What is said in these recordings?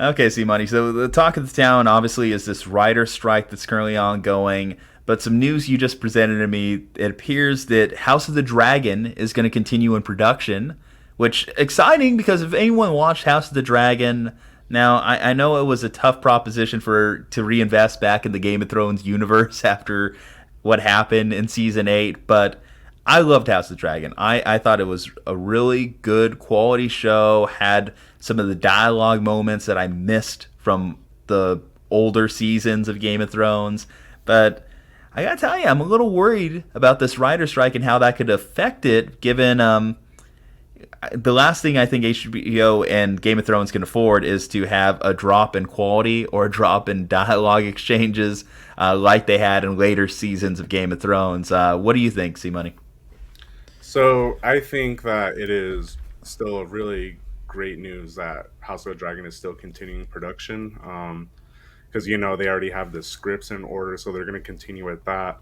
Okay, see, money. So the talk of the town obviously is this writer strike that's currently ongoing. But some news you just presented to me, it appears that House of the Dragon is going to continue in production, which exciting because if anyone watched House of the Dragon, now I know it was a tough proposition for to reinvest back in the Game of Thrones universe after what happened in season 8, but I loved House of the Dragon. I thought it was a really good quality show, had some of the dialogue moments that I missed from the older seasons of Game of Thrones. But I gotta tell you, I'm a little worried about this writer strike and how that could affect it, given the last thing I think HBO and Game of Thrones can afford is to have a drop in quality or a drop in dialogue exchanges like they had in later seasons of Game of Thrones. What do you think, C Money? So I think that it is still a really great news that House of the Dragon is still continuing production. Because they already have the scripts in order, so they're going to continue with that.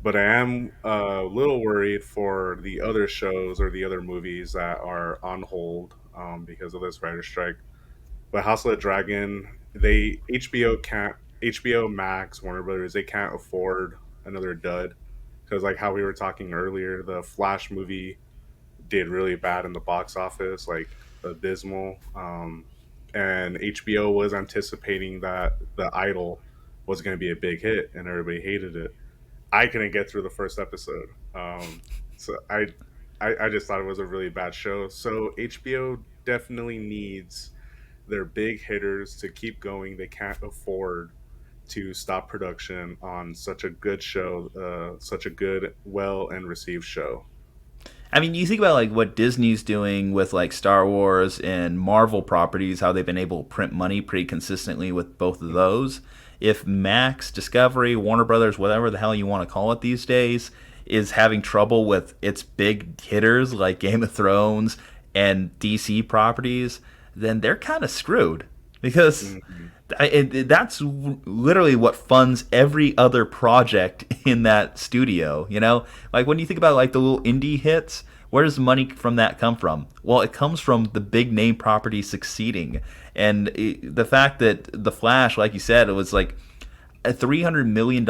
But I am a little worried for the other shows or the other movies that are on hold because of this writer strike. But House of the Dragon, they HBO Max, Warner Brothers, they can't afford another dud because like how we were talking earlier, the Flash movie did really bad in the box office, like abysmal. And HBO was anticipating that The Idol was going to be a big hit, and everybody hated it. I couldn't get through the first episode, so I just thought it was a really bad show. So HBO definitely needs their big hitters to keep going. They can't afford to stop production on such a good show, such a good, well and received show. I mean, you think about like what Disney's doing with like Star Wars and Marvel properties, how they've been able to print money pretty consistently with both of those. If Max, Discovery, Warner Brothers, whatever the hell you want to call it these days, is having trouble with its big hitters like Game of Thrones and DC properties, then they're kind of screwed because Mhm. that's literally what funds every other project in that studio. Like when you think about like the little indie hits, where does the money from that come from? Well, it comes from the big name property succeeding, and the fact that the Flash, like you said, it was like a $300 million,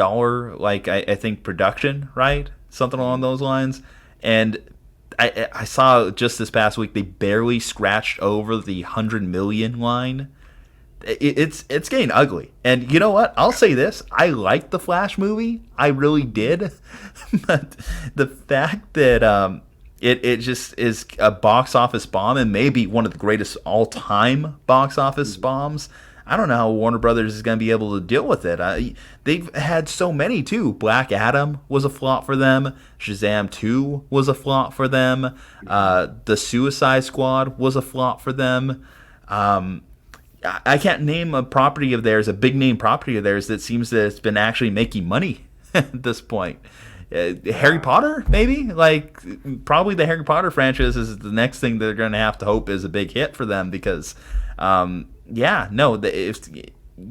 like I think production, right? Something along Mhm. those lines, and I saw just this past week they barely scratched over the 100 million line. It's getting ugly. And you know what? I'll say this: I liked the Flash movie. I really did, but the fact that it just is a box office bomb and maybe one of the greatest all time box office Mhm. bombs. I don't know how Warner Brothers is going to be able to deal with it. They've had so many too. Black Adam was a flop for them. Shazam 2 was a flop for them. Mhm. The Suicide Squad was a flop for them. Um, I can't name a property of theirs, a big name property of theirs that seems that it's been actually making money at this point. Harry Yeah. Potter, maybe like probably the Harry Potter franchise is the next thing they're going to have to hope is a big hit for them because, yeah, no, if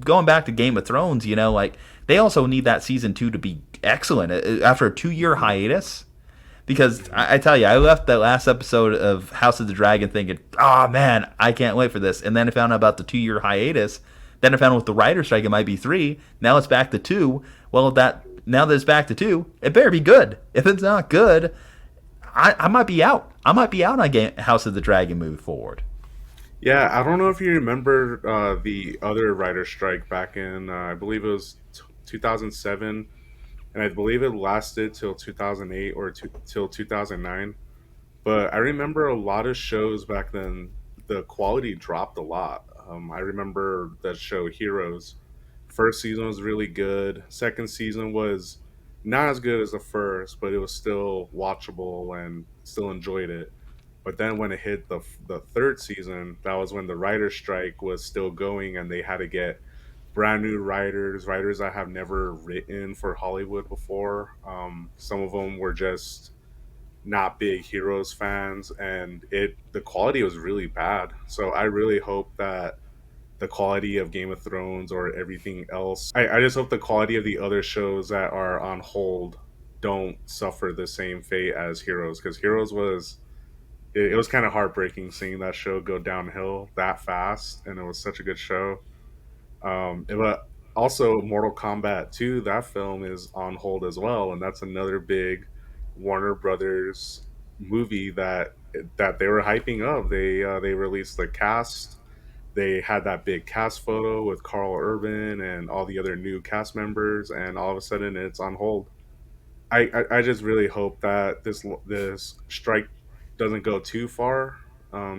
going back to Game of Thrones, like they also need that season 2 to be excellent after a 2 year Mhm. hiatus because Mhm. I tell you, I left that last episode of House of the Dragon thinking, oh man, I can't wait for this. And then I found out about the 2 year hiatus. Then I found out with the writer's strike, it might be three. Now it's back to two. Well, that now that it's back to two, it better be good. If it's not good, I might be out. I might be out on House of the Dragon moving forward. Yeah, I don't know if you remember the other writer strike back in, I believe it was 2007, and I believe it lasted till 2008 or till 2009. But I remember a lot of shows back then, the quality dropped a lot. I remember the show Heroes. First season was really good. Second season was not as good as the first, but it was still watchable and still enjoyed it. But then when it hit the third season, that was when the writer strike was still going, and they had to get brand new writers that have never written for Hollywood before. Some of them were just not big Heroes fans, and it the quality was really bad. So I really hope that the quality of Game of Thrones or everything else, I just hope the quality of the other shows that are on hold don't suffer the same fate as Heroes, because Heroes was it was kind of heartbreaking seeing that show go downhill that fast, and it was such a good show. But also Mortal Kombat 2, that film is on hold as well, and that's another big Warner Brothers movie that they were hyping up. They released the cast. They had that big cast photo with Carl Urban and all the other new cast members, and all of a sudden it's on hold. I just really hope that this strike doesn't go too far,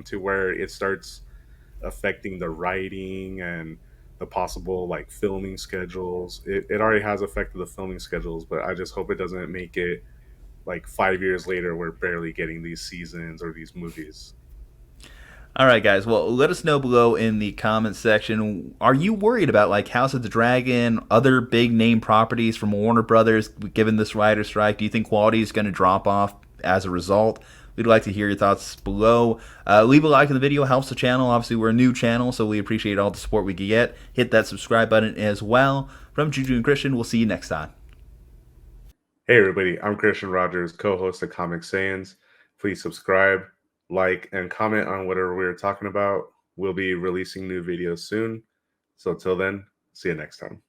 to where it starts affecting the writing and the possible like filming schedules. It already has affected the filming schedules, but I just hope it doesn't make it like 5 years later we're barely getting these seasons or these movies. All right, guys. Well, let us know below in the comments section. Are you worried about like House of the Dragon, other big name properties from Warner Brothers, given this writer strike? Do you think quality is going to drop off as a result? We'd like to hear your thoughts below. Leave a like on the video, helps the channel. Obviously, we're a new channel, so we appreciate all the support we can get. Hit that subscribe button as well. From Juju and Christian, we'll see you next time. Hey everybody, I'm Christian Rogers, co-host of Comic Sans. Please subscribe, like, and comment on whatever we're talking about. We'll be releasing new videos soon. So till then, see you next time.